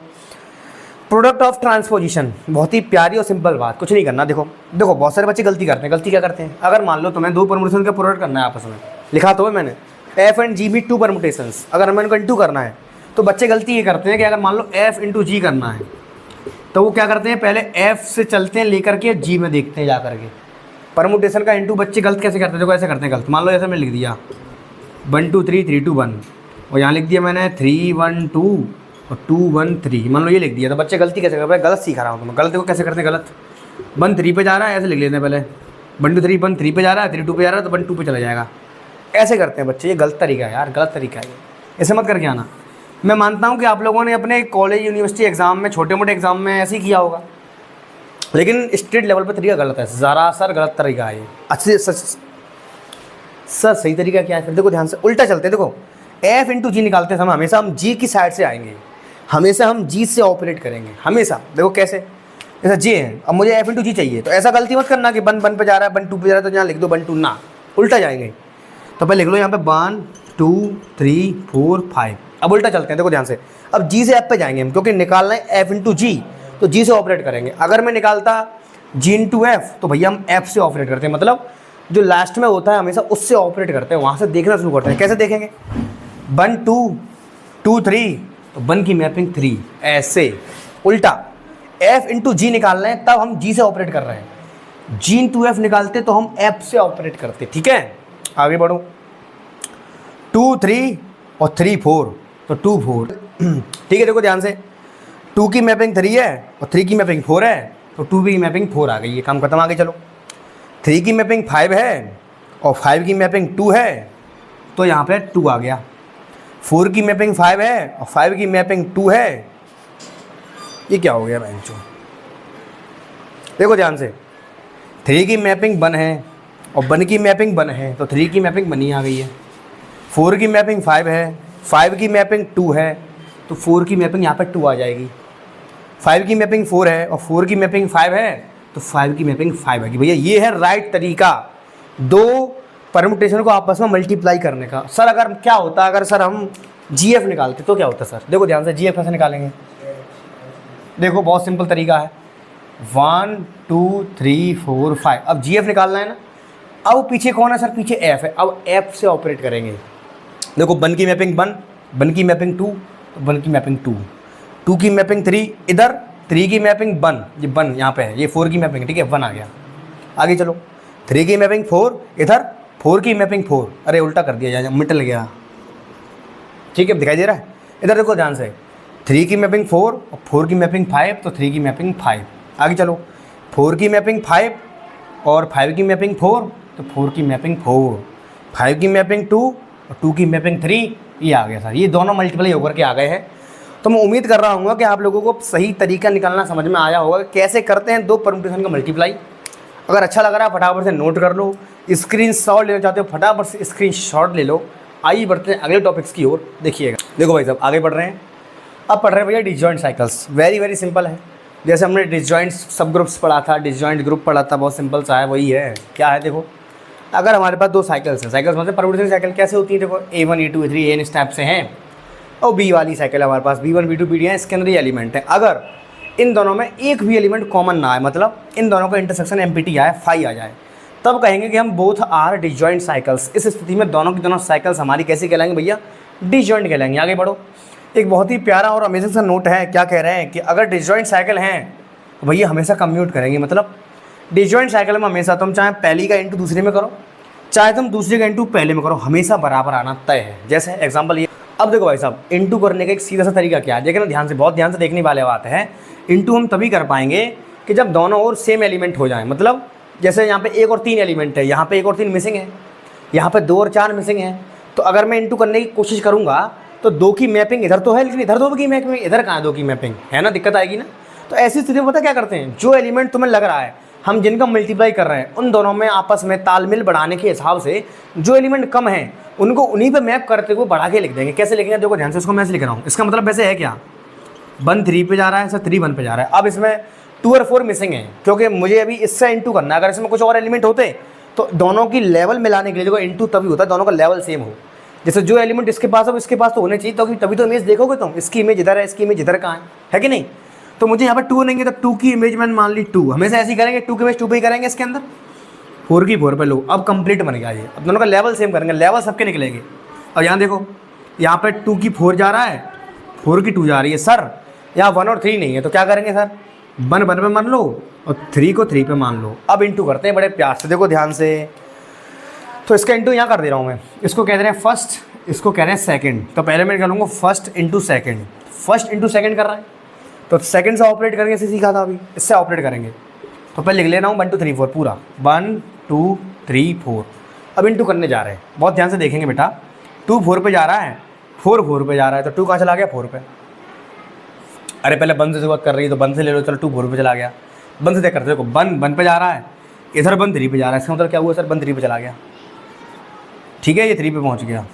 प्रोडक्ट ऑफ ट्रांसपोजिशन, बहुत ही प्यारी और सिंपल बात, कुछ नहीं करना। देखो देखो बहुत सारे बच्चे गलती करते हैं। गलती क्या करते हैं, अगर मान लो तुम्हें 2 परम्यूटेशन का प्रोडक्ट करना है आपस में, लिखा तो है मैंने F एंड G भी 2 परम्यूटेशंस, अगर हमें इनको इंटू करना है तो बच्चे गलती ये करते हैं कि अगर मान लो F इंटू G करना है तो वो क्या करते हैं, पहले F से चलते हैं लेकर के G में देखते हैं जा करके। परम्यूटेशन का इंटू बच्चे गलत कैसे करते हैं, देखो ऐसे करते हैं गलत। मान लो ऐसे मैंने लिख दिया 1 2 3 3 2 1 और यहाँ लिख दिया मैंने 3 1 2 और 2 1 3, मान लो ये लिख दिया। तो बच्चे गलती कैसे करते हैं, गलत सिखा रहा हूँ तुम्हें। गलत देखो कैसे करते हैं, गलत 1 3 पे जा रहा है ऐसे लिख लेते हैं पहले, 1 2 3 1 3 पे जा रहा है, 3 2 पे जा रहा है तो 1 2 पे चला जाएगा। ऐसे करते हैं बच्चे, ये गलत तरीका है यार, गलत तरीका है ये, ऐसे मत करके आना। मैं मानता हूँ कि आप लोगों ने अपने कॉलेज यूनिवर्सिटी एग्ज़ाम में, छोटे मोटे एग्ज़ाम में ऐसे ही किया होगा, लेकिन स्टेट लेवल पर तरीका गलत है, ज़रा सर गलत तरीका है ये। अच्छे सर सही तरीका क्या है फिर, देखो ध्यान से। उल्टा चलते हैं। देखो F इंटू G निकालते समय हमेशा हम G की साइड से आएंगे, हमेशा हम G से ऑपरेट करेंगे हमेशा। देखो कैसे, जैसा J है, अब मुझे F इंटू G चाहिए, तो ऐसा गलती मत करना कि 1 1 पे जा रहा है 1 2 पे जा रहा है तो यहाँ लिख दो 1 2, ना, उल्टा जाएंगे। तो पहले लिख लो यहाँ पे 1 2 3 4 5। अब उल्टा चलते हैं, देखो ध्यान से। अब G से F पे जाएंगे हम, क्योंकि निकालना है F इंटू G, तो G से ऑपरेट करेंगे। अगर मैं निकालता G इंटू F तो भैया हम F से ऑपरेट करते हैं, मतलब जो लास्ट में होता है हमेशा उससे ऑपरेट करते हैं, वहाँ से देखना शुरू करते हैं। कैसे देखेंगे, 1 2 2 3 तो 1 की मैपिंग 3, ऐसे उल्टा। F इंटू G निकालना है तब हम G से ऑपरेट कर रहे हैं, G इंटू F निकालते तो हम F से ऑपरेट करते। ठीक है, आगे बढ़ो। 2 3 और 3 4 तो 2 4। ठीक है, देखो ध्यान से, 2 की मैपिंग 3 है और 3 की मैपिंग 4 है, तो 2 की मैपिंग 4 आ गई, ये काम खत्म। आगे चलो। 3 की मैपिंग 5 है और 5 की मैपिंग 2 है, तो यहाँ पे 2 आ गया। 4 की मैपिंग 5 है और 5 की मैपिंग 2 है, ये क्या हो गया बेंचो। देखो ध्यान से, 3 की मैपिंग 1 है और 1 की मैपिंग 1 है, तो 3 की मैपिंग 1 ही आ गई है। 4 की मैपिंग 5 है, 5 की मैपिंग 2 है, तो 4 की मैपिंग यहाँ पे 2 आ जाएगी। 5 की मैपिंग 4 है और 4 की मैपिंग 5 है, तो 5 की मैपिंग 5 आएगी। भैया ये है राइट तरीका। 2 परम्यूटेशन को आपस में मल्टीप्लाई करने का। सर अगर क्या होता अगर सर हम जीएफ निकालते तो क्या होता सर? देखो ध्यान से, जीएफ कैसे निकालेंगे? देखो बहुत सिंपल तरीका है, 1 2 3 4 5। अब जीएफ निकालना है ना। अब पीछे कौन है सर? पीछे एफ है। अब एफ से ऑपरेट करेंगे। देखो 1 की मैपिंग 1, 1 की मैपिंग 2, 1 की मैपिंग 2, 2 की मैपिंग 3 इधर, 3 की मैपिंग 1, ये 1 यहाँ पे है, ये 4 की मैपिंग, ठीक है 1 आ गया। आगे चलो, 3 की मैपिंग 4 इधर, 4 की मैपिंग 4, अरे उल्टा कर दिया जाए, मिटल गया, ठीक है दिखाई दे रहा है। इधर देखो ध्यान से, 3 की मैपिंग 4 और 4 की मैपिंग 5, तो 3 की मैपिंग 5। आगे चलो, 4 की मैपिंग 5 और 5 की मैपिंग 4, तो 4 की मैपिंग 4, 5 की मैपिंग 2 और 2 की मैपिंग 3, ये आ गया सर। ये दोनों मल्टीप्लाई होकर के आ गए हैं। तो मैं उम्मीद कर रहा हूँ कि आप लोगों को सही तरीका निकालना समझ में आया होगा कि कैसे करते हैं दो परम्यूटेशन का मल्टीप्लाई। अगर अच्छा लग रहा है फटाफट से नोट कर लो, स्क्रीनशॉट लेना चाहते हो फटाफट से स्क्रीनशॉट ले लो। आइए बढ़ते हैं अगले टॉपिक्स की ओर। देखिएगा, देखो भाई साहब आगे बढ़ रहे हैं। अब पढ़ रहे हैं भैया डिसजॉइंट साइकिल्स। वेरी सिंपल है। जैसे हमने डिसजॉइंट सब ग्रुप्स पढ़ा था, डिसजॉइंट ग्रुप पढ़ा था, बहुत सिंपल सा है, वही है। क्या है देखो, अगर हमारे पास दो साइकिल्स हैं, साइकिल्स मतलब परम्यूटेशन साइकिल कैसे होती है? देखो A1 A2 A3 एन इस टाइप से हैं, और बी वाली साइकिल हमारे पास B1 B2 BD है, इसके अंदर ये एलिमेंट है। अगर इन दोनों में एक भी एलिमेंट कॉमन ना आए, मतलब इन दोनों का इंटरसेक्शन MPT आए, फाई आ जाए, तब कहेंगे कि हम बोथ आर डिसजॉइंट साइकिल्स। इस स्थिति में दोनों की दोनों साइकिल्स हमारी कैसी कहलाएंगे भैया? डिसजॉइंट कहलाएंगे। आगे बढ़ो, एक बहुत ही प्यारा और अमेजिंग सा नोट है। क्या कह रहे हैं कि अगर डिसजॉइंट साइकिल हैं तो भैया हमेशा कम्यूट करेंगे। मतलब डिसजॉइंट साइकिल में हमेशा तुम चाहे पहली का इंटू दूसरे में करो, चाहे तुम दूसरे का इंटू पहले में करो, हमेशा बराबर आना तय है। जैसे एग्जांपल ये, अब देखो भाई साहब इंटू करने का एक सीधा सा तरीका क्या है, देखना ध्यान से, बहुत ध्यान से देखने वाले बात है। इंटू हम तभी कर पाएंगे कि जब दोनों ओर सेम एलिमेंट हो जाए। मतलब जैसे यहाँ पे 1 और 3 एलिमेंट है, यहाँ पे 1 और 3 मिसिंग है, यहाँ पे 2 और 4 मिसिंग है। तो अगर मैं इंटू करने की कोशिश करूँगा तो 2 की मैपिंग इधर तो है, लेकिन इधर 2 की मैपिंग, इधर कहाँ है 2 की मैपिंग, है ना, दिक्कत आएगी ना। तो ऐसी स्थिति में पता क्या करते हैं, जो एलिमेंट तुम्हें लग रहा है हम जिनका मल्टीप्लाई कर रहे हैं, उन दोनों में आपस में तालमेल बढ़ाने के हिसाब से जो एलिमेंट कम है उनको उन्हीं पे मैप करते हुए बढ़ा के लिख देंगे। कैसे लिखेंगे देखो ध्यान से, इसको मैं ऐसे लिख रहा हूँ। इसका मतलब वैसे है क्या, 1 3 पे जा रहा है, सर 3 1 पे जा रहा है। अब इसमें 2 और 4 मिसिंग है, क्योंकि मुझे अभी इससे इंटू करना है। अगर इसमें कुछ और एलिमेंट होते तो दोनों की लेवल मिलाने के लिए देखो इंटू तभी होता है, दोनों का लेवल सेम हो। जैसे जो एलिमेंट इसके पास हो इसके पास तो होने चाहिए, तो तभी तो इमेज देखोगे तुम, इसकी इमेज इधर है, इसकी इमेज इधर कहाँ है कि नहीं। तो मुझे यहाँ पर 2 लेंगे तो 2 की इमेज मैंने मान ली 2, हमेशा ऐसे ही करेंगे, 2 की इमेज 2 पे ही करेंगे। इसके अंदर 4 की 4 पे लो, अब कंप्लीट बन गया ये। अब दोनों का लेवल सेम करेंगे, लेवल सबके निकलेंगे। अब यहाँ देखो, यहाँ पे 2 की 4 जा रहा है, 4 की 2 जा रही है। सर यहाँ 1 और 3 नहीं है, तो क्या करेंगे सर, 1 1 पे मान लो और 3 को 3 पे मान लो। अब इंटू करते हैं बड़े प्यार से, देखो ध्यान से। तो इसका इंटू यहाँ कर दे रहा हूँ मैं, इसको कह रहे हैं फर्स्ट, इसको कह रहे हैं सेकंड। तो पहले मैं करूँगा first into second, first into second कर रहा है, तो सेकंड से ऑपरेट करेंगे, इसे सीखा था अभी, इससे ऑपरेट करेंगे। तो पहले लिख लेना हूँ 1 2 3 4 पूरा, 1 2 3 4। अब इंटू करने जा रहे हैं, बहुत ध्यान से देखेंगे बेटा। 2 4 पे जा रहा है, 4 4 पे जा रहा है, तो 2 कहाँ चला गया, 4 पे। अरे पहले 1 से शुरुआत कर रही है तो 1 से ले लो, चलो 2 4 पे चला गया। 1 से चेक करते देखो, 1 1 पे जा रहा है, इधर 1 3 पे जा रहा है। इसका मतलब क्या हुआ सर, 1 3 पे चला गया, ठीक है, ये 3 पे पहुँच गया।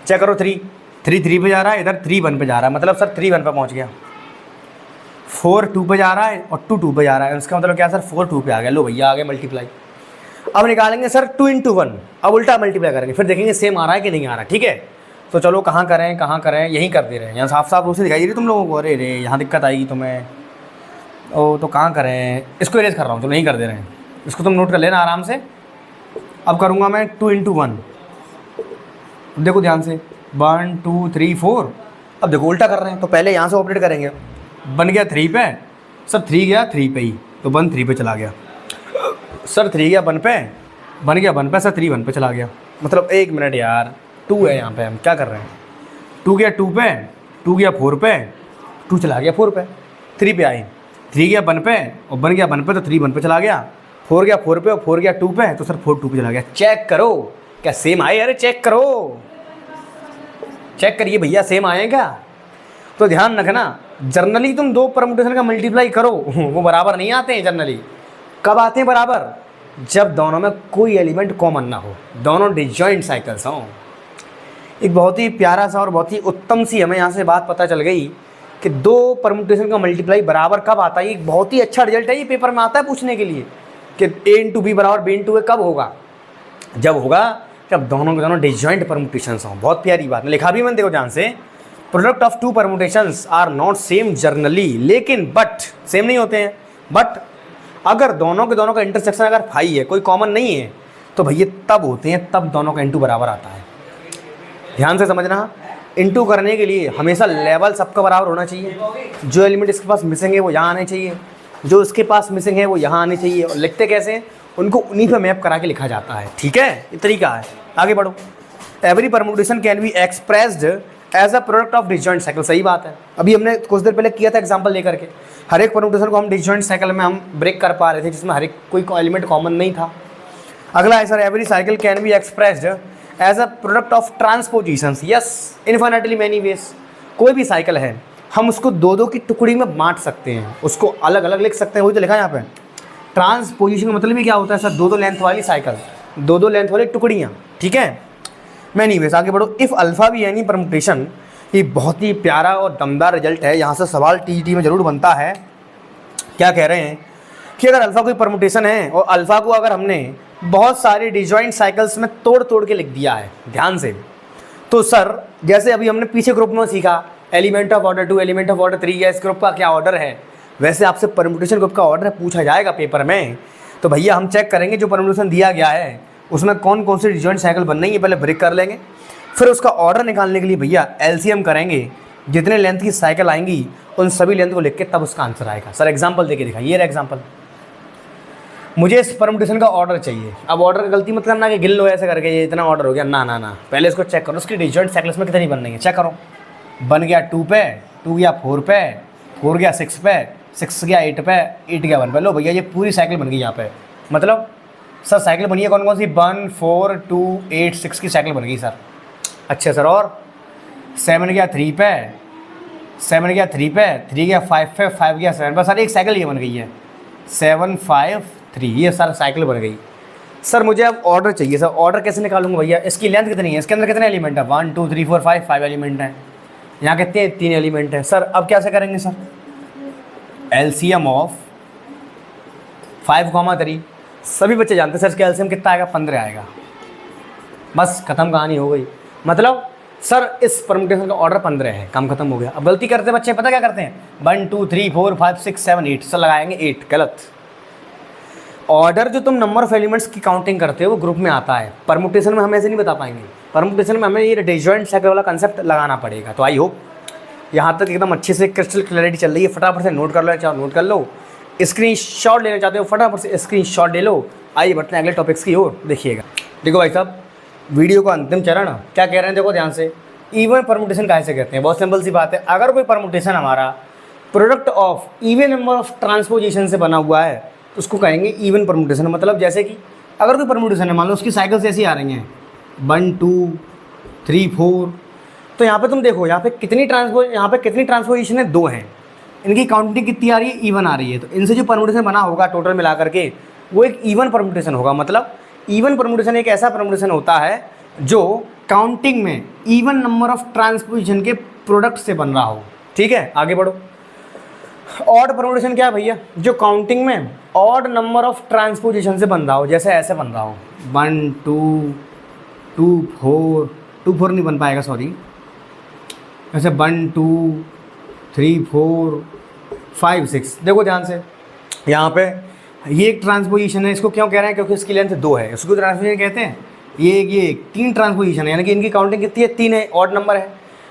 चेक करो 3 3 पे जा रहा है, इधर 3 1 पे जा रहा है, मतलब सर 3 1 पे पहुँच गया। 4 2 पे जा रहा है और 2 2 पे जा रहा है, इसका मतलब क्या सर 4 2 पे आ गया। लो भैया आ गया मल्टीप्लाई। अब निकालेंगे सर 2 इंटू 1, अब उल्टा मल्टीप्लाई करेंगे, फिर देखेंगे सेम आ रहा है कि नहीं आ रहा, ठीक है। तो चलो कहाँ करें, यहीं कर दे रहे हैं, यहाँ साफ साफ रूप से दिखाई दे रही तुम लोगों को। अरे रे यहाँ दिक्कत आएगी तुम्हें, ओ तो कहाँ करें, इसको इरेज कर रहा हूँ, चलो नहीं कर दे रहे हैं, इसको तुम नोट कर लेना आराम से। अब करूँगा मैं 2 इंटू 1, देखो ध्यान से, 1 2 3 4। अब देखो उल्टा कर रहे हैं, तो पहले यहाँ से ऑपरेट करेंगे। बन गया 3 पे, सर 3 गया 3 पे ही, तो 1 3 पे चला गया। सर 3 गया 1 पे, बन गया 1 पे, सर 3 1 पे चला गया। मतलब 1 मिनट यार, 2 है यहाँ पे, हम क्या कर रहे हैं, 2 गया 2 पे, 2 गया 4 पे, 2 चला गया 4 पे, 3 पे आई, 3 गया 1 पे और बन गया 1 पे, तो 3 1 पे चला गया। 4 गया 4 पे और 4 गया 2 पे, तो सर 4 2 पे चला गया। चेक करो क्या सेम आए, अरे चेक करो, चेक करिए भैया सेम आए क्या। तो ध्यान रखना, जर्नली तुम दो परम्यूटेशन का मल्टीप्लाई करो वो बराबर नहीं आते हैं। जर्नली कब आते हैं बराबर, जब दोनों में कोई एलिमेंट कॉमन ना हो, दोनों डिसजॉइंट साइकिल्स हों। एक बहुत ही प्यारा सा और बहुत ही उत्तम सी हमें यहाँ से बात पता चल गई कि दो परम्यूटेशन का मल्टीप्लाई बराबर कब आता है। ये बहुत ही अच्छा रिजल्ट है, ये पेपर में आता है पूछने के लिए कि A इंटू बी बराबर B इंटू ए कब होगा। जब होगा जब दोनों के दोनों डिसजॉइंट परम्यूटेशंस हों। बहुत प्यारी बात है, लिखा भी मैंने, देखो ध्यान से, product of two permutations are not same generally, लेकिन बट सेम नहीं होते हैं, बट अगर दोनों के दोनों का इंटरसेक्शन अगर फाई है, कोई कॉमन नहीं है, तो भैया तब होते हैं, तब दोनों का इंटू बराबर आता है। ध्यान से समझना, इंटू करने के लिए हमेशा लेवल सबका बराबर होना चाहिए। जो एलिमेंट इसके पास मिसिंग है वो यहाँ आने चाहिए, जो इसके पास मिसिंग है वो यहाँ आने चाहिए। और लिखते कैसे हैं, उनको उन्हीं पे मैप करा के लिखा जाता है। ठीक है, ये तरीका है। आगे बढ़ो। Every permutation can be expressed as a product of disjoint cycle. सही बात है, अभी हमने कुछ देर पहले किया था एग्जांपल लेकर के। हर एक परम्यूटेशन को हम डिसजॉइंट साइकिल में हम ब्रेक कर पा रहे थे, जिसमें हर एक कोई एलिमेंट कॉमन नहीं था। अगला है sir, every cycle can be expressed as a product of transpositions. Yes, infinitely many ways. कोई भी साइकिल है, हम उसको दो दो की टुकड़ी में बांट सकते हैं, उसको अलग अलग लिख सकते हैं। वही तो लिखा है यहाँ पे। ट्रांसपोजिशन का मतलब ही क्या होता है सर, दो दो लेंथ वाली साइकिल, दो दो लेंथ वाली टुकड़ियाँ। ठीक है, मैनी वेज। आगे बढ़ो। इफ़ अल्फा भी एनी परम्यूटेशन, ये बहुत ही प्यारा और दमदार रिजल्ट है। यहाँ से सवाल टीईटी में जरूर बनता है। क्या कह रहे हैं कि अगर अल्फा कोई परम्यूटेशन है और अल्फा को अगर हमने बहुत सारे डिसजॉइंट साइकिल्स में तोड़ तोड़ के लिख दिया है, ध्यान से, तो सर जैसे अभी हमने पीछे ग्रुप में सीखा element of order 2, element of order 3, या इस ग्रुप का क्या ऑर्डर है, वैसे आपसे परम्यूटेशन ग्रुप का ऑर्डर पूछा जाएगा पेपर में। तो भैया हम चेक करेंगे जो परम्यूटेशन दिया गया है उसमें कौन कौन सी डिसजॉइंट साइकिल बननी है, पहले ब्रेक कर लेंगे। फिर उसका ऑर्डर निकालने के लिए भैया एलसीएम करेंगे, जितने लेंथ की साइकिल आएंगी उन सभी लेंथ को लिख के तब उसका आंसर आएगा। सर एग्जाम्पल देके दिखाइए। ये रहा एग्जाम्पल, मुझे इस परम्यूटेशन का ऑर्डर चाहिए। अब ऑर्डर गलती मत करना कि गिन लो ऐसे करके ये इतना ऑर्डर हो गया, ना ना ना, पहले इसको चेक करो उसकी डिसजॉइंट साइकिल्स में कितनी बन रही है, चेक करो। बन गया 2 पे, 2 गया 4 पे, 4 गया 6 पे, 6 गया 8 पे, 8 गया 1 पे। लो भैया ये पूरी साइकिल बन गई यहाँ पे। मतलब सर साइकिल बनी है कौन कौन सी, 1, 4, 2, 8, 6 की साइकिल बन गई सर। अच्छा सर, और 7 गया 3 पे, 7 गया 3 पे, 3 गया 5 पे, 5 गया 7 पे। सर एक साइकिल ये बन गई है 7, 5, 3, ये सर साइकिल बन गई। सर मुझे अब ऑर्डर चाहिए। सर ऑर्डर कैसे निकालूंगा भैया, इसकी लेंथ कितनी है, इसके अंदर कितने एलिमेंट है, 1, 2, 3, 4, 5, 5 एलिमेंट हैं। यहाँ कितने, 3 एलिमेंट हैं। सर अब कैसे करेंगे सर, एलसीएम ऑफ 5, 3। सभी बच्चे जानते हैं सर इसका एलसीएम कितना आएगा, 15 आएगा। बस खत्म, कहानी हो गई। मतलब सर इस परम्यूटेशन का ऑर्डर 15 है, काम खत्म हो गया। अब गलती करते बच्चे, पता क्या करते हैं, 1, 2, 3, 4, 5, 6, 7, 8, सर लगाएंगे 8, गलत। ऑर्डर जो तुम नंबर ऑफ एलिमेंट्स की काउंटिंग करते हो वो ग्रुप में आता है, परम्यूटेशन में हम ऐसे नहीं बता पाएंगे। परम्यूटेशन में हमें ये डिसजॉइंट साइकिल वाला कंसेप्ट लगाना पड़ेगा। तो आई होप यहाँ तक एकदम अच्छे से क्रिस्टल क्लैरिटी चल रही है। फटाफट से नोट कर लो, चाहो नोट कर लो, स्क्रीनशॉट लेना चाहते हो फटाफट से स्क्रीनशॉट ले लो। आइए बढ़ते हैं अगले टॉपिक्स की ओर। देखिएगा, देखो भाई साहब, वीडियो का अंतिम चरण क्या कह रहे हैं, देखो ध्यान से। इवन परम्यूटेशन कैसे कहते हैं, बहुत सिंपल सी बात है। अगर कोई परम्यूटेशन हमारा product of even number of transposition से बना हुआ है तो उसको कहेंगे इवन परम्यूटेशन। मतलब जैसे कि अगर कोई परम्यूटेशन है, मान लो उसकी साइकिल्स ऐसी आ रही हैं 1, 2, 3, 4, तो यहाँ पे तुम देखो यहाँ पे कितनी ट्रांसपोजिशन है, 2 हैं। इनकी काउंटिंग कितनी आ रही है, इवन आ रही है। तो इनसे जो परम्यूटेशन बना होगा टोटल मिला करके वो एक इवन परम्यूटेशन होगा। मतलब इवन परम्यूटेशन एक ऐसा परम्यूटेशन होता है जो काउंटिंग में इवन नंबर ऑफ ट्रांसपोजिशन के प्रोडक्ट से बन रहा हो। ठीक है, आगे बढ़ो। ऑड परम्यूटेशन क्या है भैया, जो काउंटिंग में ऑड नंबर ऑफ ट्रांसपोजिशन से बन रहा हो, जैसे ऐसे बन रहा हो 1, 2, 2, 4, 2, 4 नहीं बन पाएगा, सॉरी, ऐसे 1, 2, 3, 4, 5, 6। देखो ध्यान से, यहाँ पे ये एक ट्रांसपोजिशन है, इसको क्यों कह रहे हैं, क्योंकि इसकी लेंथ 2 है, उसको ट्रांसपोजिशन कहते हैं। ये 3 ट्रांसपोजिशन है, यानी कि इनकी काउंटिंग कितनी है, 3 है, ऑड नंबर है।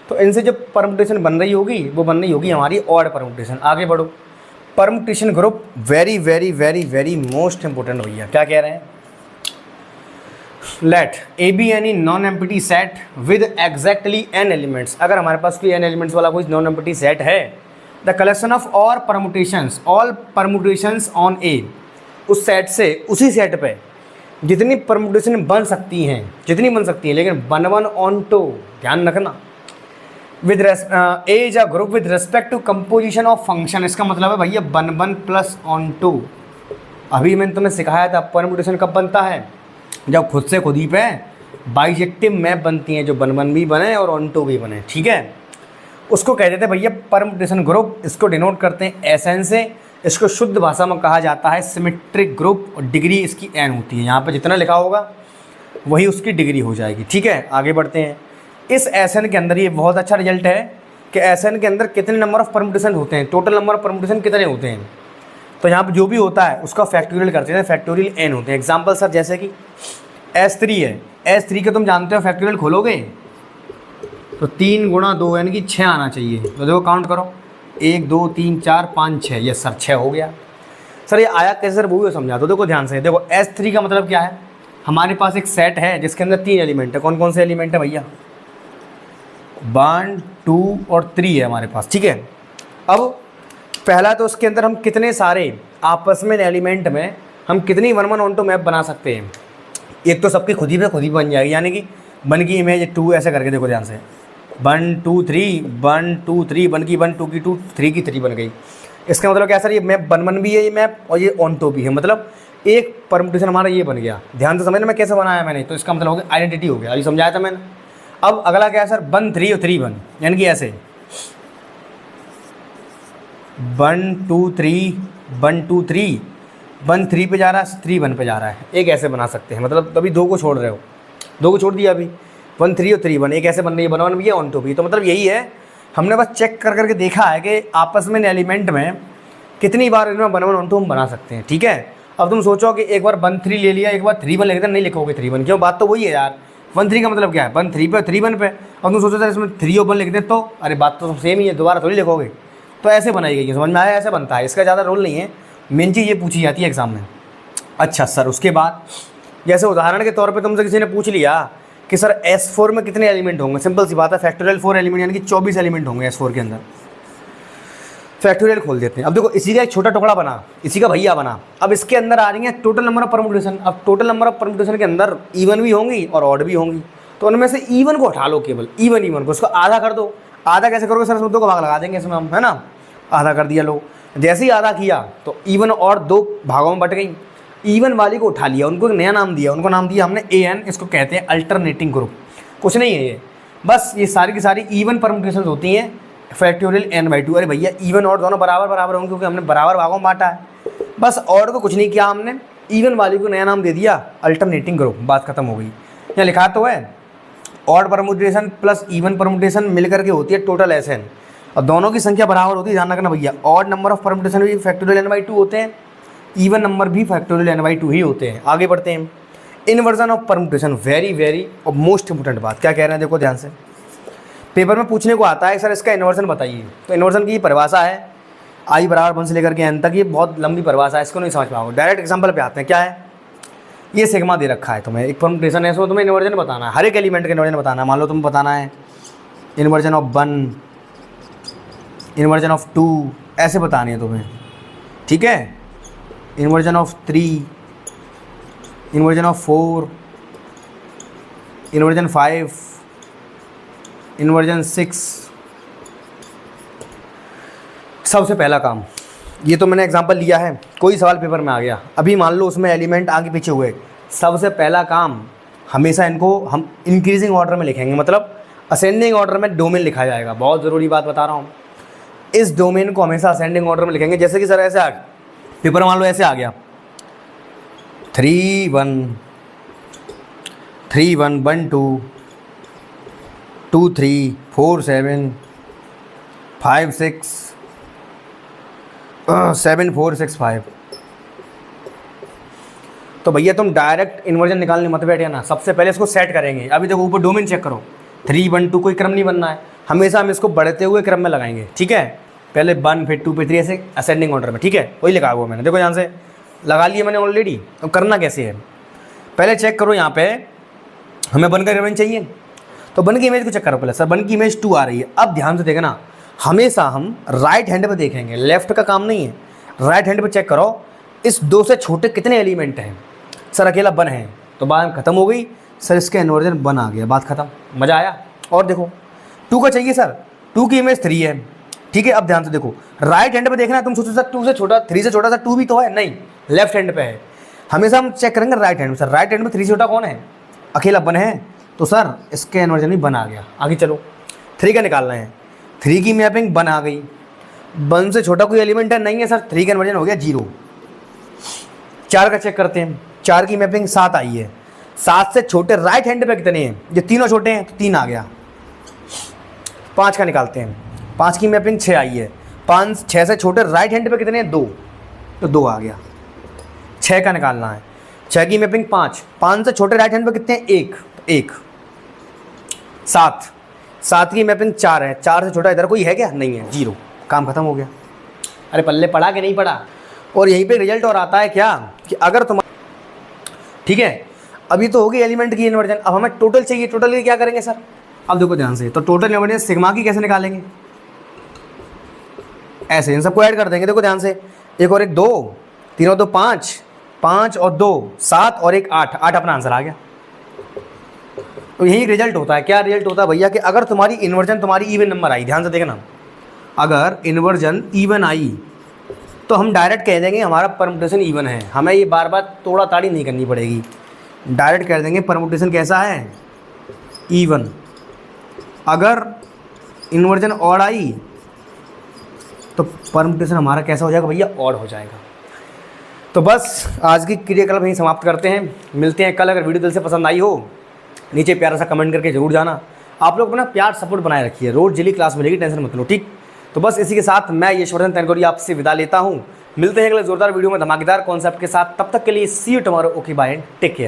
तो इनसे जो परम्यूटेशन बन रही होगी वो बन रही होगी हमारी ऑड परम्यूटेशन। आगे बढ़ो। Permutation group very very very very most important भैया। क्या कह रहे हैं, let A be any non empty set with exactly n elements. अगर हमारे पास कोई n एलिमेंट्स वाला कोई नॉन एम्प्टी सेट है, the collection of all permutations on A, उस सेट से, उसी सेट पे जितनी परम्यूटेशन बन सकती हैं, लेकिन 1 1 ऑन 2, ध्यान रखना, with A is a group with respect to composition of function. इसका मतलब है भैया 1 1 प्लस ऑन 2। अभी मैंने तुम्हें सिखाया था परम्यूटेशन कब बनता है, जब खुद से खुद ही पे बाइजेक्टिव मैप बनती हैं, जो 1 1 भी बने और ऑन 2 भी बने। ठीक है, उसको कहते थे भैया परम्यूटेशन ग्रुप। इसको डिनोट करते हैं SN से। इसको शुद्ध भाषा में कहा जाता है सिमेट्रिक ग्रुप, और डिग्री इसकी n होती है। यहाँ पे जितना लिखा होगा वही उसकी डिग्री हो जाएगी। ठीक है, आगे बढ़ते हैं। इस एसएन के अंदर ये बहुत अच्छा रिजल्ट है कि एसएन के अंदर कितने नंबर ऑफ परम्यूटेशन होते हैं, टोटल नंबर ऑफ परम्यूटेशन कितने होते हैं। तो यहाँ पर जो भी होता है उसका फैक्टोरियल करते हैं, फैक्टोरियल एन होते हैं। एग्जाम्पल सर जैसे कि S3 है, S3 के तुम जानते हो फैक्टोरियल खोलोगे तो 3 गुणा 2 यानी कि 6 आना चाहिए। तो देखो काउंट करो, 1 2 3 4 5 6, यस सर 6 हो गया। सर ये आया कैसे सर, वो भी समझा दो। देखो ध्यान से, देखो S3 का मतलब क्या है, हमारे पास एक सेट है जिसके अंदर 3 एलिमेंट है। कौन कौन से एलिमेंट है भैया? 1 2 और 3 है हमारे पास। ठीक है, अब पहला तो उसके अंदर हम कितने सारे आपस में एलिमेंट में हम कितनी 1 1 ऑन मैप बना सकते हैं। एक तो सबकी खुद ही बन जाएगी, यानी कि 1 की इमेज 2 ऐसे करके देखो ध्यान से, 1 2 3 1 2 3, 1 की 1 2 की 2 3 की 3 बन गई। इसका मतलब क्या सर, ये मैप 1 1 भी है ये मैप, और ये ऑन टू भी है, मतलब एक परम्यूटेशन हमारा ये बन गया। ध्यान से समझना मैं कैसे बनाया मैंने, तो इसका मतलब हो गया आइडेंटिटी हो गया, अभी समझाया था मैंने। अब अगला क्या है सर, 1 3 और 3 1, यानी कि ऐसे 1 2 3 1 2 3, 1 3 पे जा रहा है, 3 1 पे जा रहा है, एक ऐसे बना सकते हैं। मतलब अभी 2 को छोड़ रहे हो, 2 को छोड़ दिया, अभी 1 3 और 3 1, एक ऐसे बन रही है, 1 1 भी है, ऑन टू भी। तो मतलब यही है, हमने बस चेक कर करके देखा है कि आपस में एलिमेंट में कितनी बार इनमें 1 1 ऑन टू हम बना सकते हैं। ठीक है, अब तुम सोचो कि एक बार 1 3 ले लिया, एक बार 3 1 लिखते, नहीं लिखोगे 3 1, क्यों? बात तो वही है यार, 1 3 का मतलब क्या है, 1 3 पे 3 1 पे। अब तुम सोचो सर इसमें 3 और 1 लिख दें, तो अरे बात तो सेम ही है, दोबारा थोड़ी लिखोगे। तो ऐसे बनाई गई है, समझ में आया? ऐसे बनता है, इसका ज़्यादा रोल नहीं है, मेन चीज़ ये पूछी जाती है एग्जाम में। अच्छा सर, उसके बाद जैसे उदाहरण के तौर पे तुमसे किसी ने पूछ लिया कि सर S4 में कितने एलिमेंट होंगे, सिंपल सी बात है, फैक्टोरियल 4 एलिमेंट यानी कि 24 एलिमेंट होंगे S4 के अंदर। फैक्टोरियल खोल देते हैं। अब देखो इसी का एक छोटा टुकड़ा बना, इसी का भैया बना। अब इसके अंदर आ रही है टोटल नंबर ऑफ परम्यूटेशन। अब टोटल नंबर ऑफ परम्यूटेशन के अंदर इवन भी होंगी और ऑड भी होंगी, तो उनमें से इवन को हटा लो, केवल इवन को, उसको आधा कर दो। आधा कैसे करोगे सर, इसमें 2 का भाग लगा देंगे इसमें हम, है ना। आधा कर दिया लो, जैसे ही आधा किया तो इवन और 2 भागों में बट गई। इवन वाली को उठा लिया, उनको एक नया नाम दिया, उनको नाम दिया हमने AN, इसको कहते हैं अल्टरनेटिंग ग्रुप। कुछ नहीं है ये, बस ये सारी की सारी इवन परम्यूटेशन होती हैं फैक्टोरियल n/2। अरे भैया इवन और दोनों बराबर होंगे क्योंकि हमने बराबर भागों में बांटा है। बस और को कुछ नहीं किया हमने, इवन वाली को नया नाम दे दिया अल्टरनेटिंग ग्रुप, बात खत्म हो गई। यहाँ लिखा तो है odd permutation plus even permutation मिलकर के होती है टोटल SN, और दोनों की संख्या बराबर होती है। ध्यान रखना भैया, ऑड नंबर ऑफ परम्यूटेशन भी फैक्टोरियल n/2 होते हैं, इवन नंबर भी फैक्टोरियल n/2 ही होते हैं। आगे बढ़ते हैं, इन्वर्जन ऑफ परम्यूटेशन, वेरी और मोस्ट इंपोर्टेंट बात। क्या कह रहे हैं देखो ध्यान से, पेपर में पूछने को आता है सर इसका इन्वर्जन बताइए। तो इन्वर्जन की परिभाषा है I = 1 से लेकर के n तक, ये बहुत लंबी परिभाषा है, इसको नहीं समझ पाओगे। डायरेक्ट एग्जांपल पे आते हैं। क्या है ये, सिग्मा दे रखा है तुम्हें, एक परम्यूटेशन है, इसमें तुम्हें इन्वर्जन बताना है, हर एक एलिमेंट का इन्वर्जन बताना है। मान लो तुम्हें बताना है इन्वर्जन ऑफ 1, इन्वर्जन ऑफ 2, ऐसे बतानी है तुम्हें। ठीक है, inversion of 3, inversion of 4, inversion 5, inversion 6। सबसे पहला काम, ये तो मैंने एग्जांपल लिया है, कोई सवाल पेपर में आ गया, अभी मान लो उसमें एलिमेंट आगे पीछे हुए, सबसे पहला काम हमेशा इनको हम इंक्रीजिंग ऑर्डर में लिखेंगे, मतलब असेंडिंग ऑर्डर में डोमेन लिखा जाएगा। बहुत ज़रूरी बात बता रहा हूँ, इस डोमेन को हमेशा असेंडिंग ऑर्डर में लिखेंगे। जैसे कि सर ऐसे आ पेपर मान लो ऐसे आ गया 3 1 3 1 1 2 2 3 4 7 5 6 7 4 6 5। तो भैया तुम डायरेक्ट इन्वर्जन निकालने मत बैठे ना, सबसे पहले इसको सेट करेंगे। अभी देखो ऊपर डोमेन चेक करो, 3 1 2, कोई क्रम नहीं बनना है, हमेशा हम इसको बढ़ते हुए क्रम में लगाएंगे। ठीक है, पहले 1 फिर 2 फिर 3, ऐसे असेंडिंग ऑर्डर में। ठीक है, वही लिखा हुआ मैंने, देखो यहाँ से लगा लिया मैंने ऑलरेडी। तो करना कैसे है, पहले चेक करो यहाँ पे हमें 1 का इमेज चाहिए, तो 1 की इमेज को चेक करो पहले। सर 1 की इमेज 2 आ रही है। अब ध्यान से देखना, हमेशा हम राइट हैंड पे देखेंगे, लेफ्ट का काम नहीं है। राइट हैंड पे चेक करो इस 2 से छोटे कितने एलिमेंट हैं। सर अकेला 1 है, तो बात खत्म हो गई सर, इसका इन्वर्जन 1 आ गया, बात खत्म। मज़ा आया। और देखो 2 का चाहिए सर, 2 की इमेज 3 है। ठीक है, अब ध्यान से देखो, राइट हैंड पे देखना है। तुम सोचो सर 2 से छोटा, 3 से छोटा, सर 2 भी तो है, नहीं, लेफ्ट हैंड पे है। हमेशा हम चेक करेंगे राइट हैंड में। सर राइट हैंड में 3 से छोटा कौन है, अकेला 1 है, तो सर इसके इन्वर्जन भी 1 आ गया। आगे चलो 3 का निकालना है, 3 की मैपिंग 1 आ गई। 1 से छोटा कोई एलिमेंट है, नहीं है सर, 3 का इन्वर्जन हो गया 0। 4 का चेक करते हैं, 4 की मैपिंग 7 आई है। 7 से छोटे राइट हैंड पे कितने हैं? ये तीनों छोटे हैं तो 3 आ गया। 5 का निकालते हैं, 5 की मैपिंग 6 आई है। 6 से छोटे राइट हैंड पे कितने हैं? 2, तो 2 आ गया। 6 का निकालना है, 6 की मैपिंग 5 से छोटे राइट हैंड पे कितने हैं? 1, तो 1। 7 की मैपिंग 4 है, 4 से छोटा इधर कोई है क्या? नहीं है, 0। काम खत्म हो गया। अरे पल्ले पड़ा कि नहीं पड़ा? और यहीं पे रिजल्ट और आता है क्या कि अगर तुम, ठीक है, अभी तो होगी एलिमेंट की इन्वर्जन, अब हमें टोटल चाहिए। टोटल की क्या करेंगे सर? अब देखो ध्यान से, तो टोटल इन्वर्जन सिग्मा की कैसे निकालेंगे? ऐसे इन सबको ऐड कर देंगे। देखो ध्यान से, 1 और 1 2, 3 और 2 5, 5 और 2 7 और 1 8, 8 अपना आंसर आ गया। तो यही रिजल्ट होता है। क्या रिजल्ट होता है भैया कि अगर तुम्हारी इन्वर्जन तुम्हारी इवन नंबर आई, ध्यान से देखना, अगर इन्वर्जन इवन आई तो हम डायरेक्ट कह देंगे हमारा परमुटेशन इवन है। हमें ये बार बार तोड़ा ताड़ी नहीं करनी पड़ेगी, डायरेक्ट कह देंगे परमुटेशन कैसा है? इवन। अगर इन्वर्जन ऑड आई तो परमुटेशन हमारा कैसा हो जाएगा भैया? ऑड हो जाएगा। तो बस आज की क्रियाकलाप यहीं समाप्त करते हैं। मिलते हैं कल। अगर वीडियो दिल से पसंद आई हो, नीचे प्यारा सा कमेंट करके जरूर जाना। आप लोग अपना प्यार सपोर्ट बनाए रखिए, रोज डेली क्लास मिलेगी, टेंशन मत लो, ठीक? तो बस इसी के साथ मैं यशवर्धन तैनगोरिया आपसे विदा लेता हूँ। मिलते हैं अगले जोरदार वीडियो में धमाकेदार कॉन्सेप्ट के साथ। तब तक के लिए see you tomorrow. Okay bye and take care.